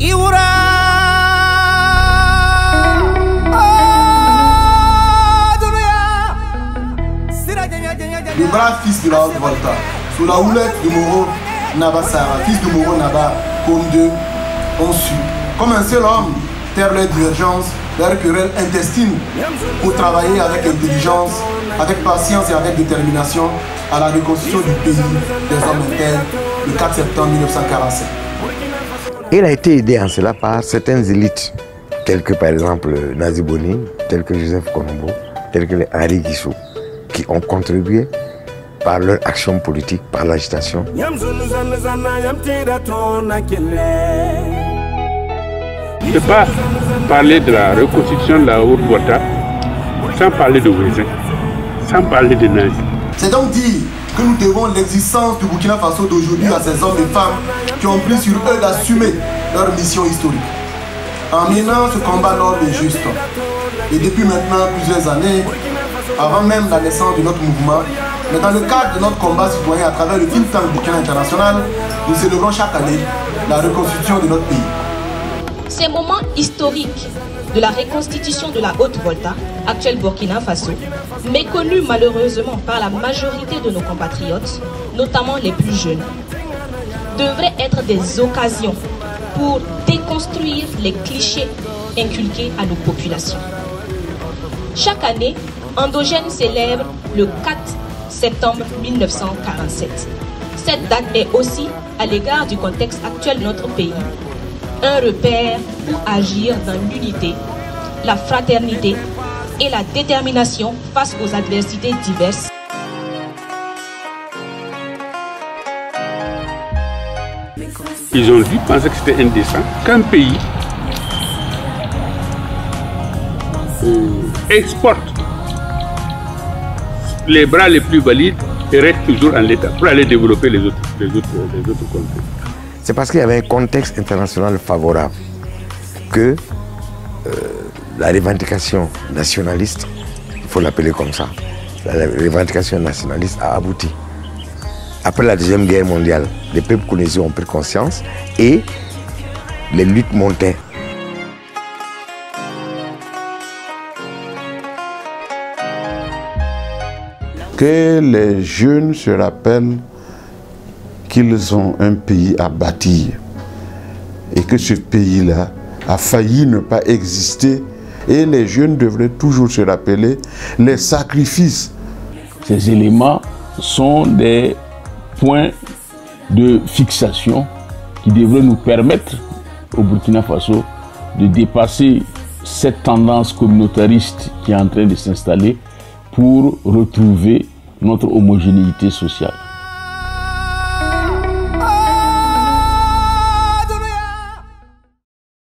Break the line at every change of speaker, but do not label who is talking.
Le brave fils de la Haute Volta, sous la houlette de Moro Nabasara, fils de Moro Naba, comme deux, ont su, comme un seul homme, taire leurs divergences, leurs querelles intestines, pour travailler avec intelligence, avec patience et avec détermination à la reconstruction du pays des hommes internes le 4 septembre 1945.
Il a été aidé en cela par certaines élites, telles que par exemple Nazi Boni, tels que Joseph Konombo, tels que les Henri Guissou, qui ont contribué par leur action politique, par l'agitation.
Je ne peux pas parler de la reconstitution de la Haute-Volta sans parler de Ouézin, sans parler de Nazi.
C'est donc dire que nous devons l'existence du Burkina Faso d'aujourd'hui à ces hommes et femmes qui ont pris sur eux d'assumer leur mission historique. En menant ce combat noble et juste, et depuis maintenant plusieurs années, avant même la naissance de notre mouvement, mais dans le cadre de notre combat citoyen à travers le think tank Burkina International, nous célébrons chaque année la reconstitution de notre pays.
Ces moments historiques de la reconstitution de la Haute-Volta, actuelle Burkina Faso, méconnus malheureusement par la majorité de nos compatriotes, notamment les plus jeunes, devraient être des occasions pour déconstruire les clichés inculqués à nos populations. Chaque année, Endogène célèbre le 4 septembre 1947. Cette date est aussi, à l'égard du contexte actuel de notre pays, un repère pour agir dans l'unité, la fraternité et la détermination face aux adversités diverses.
Ils ont dû penser que c'était indécent qu'un pays exporte les bras les plus valides et reste toujours en l'état pour aller développer les autres contrées.
C'est parce qu'il y avait un contexte international favorable que la revendication nationaliste, il faut l'appeler comme ça, la revendication nationaliste a abouti. Après la Deuxième Guerre mondiale, les peuples colonisés ont pris conscience et les luttes montaient.
Que les jeunes se rappellent qu'ils ont un pays à bâtir et que ce pays-là a failli ne pas exister, et les jeunes devraient toujours se rappeler les sacrifices.
Ces éléments sont des points de fixation qui devraient nous permettre au Burkina Faso de dépasser cette tendance communautariste qui est en train de s'installer pour retrouver notre homogénéité sociale.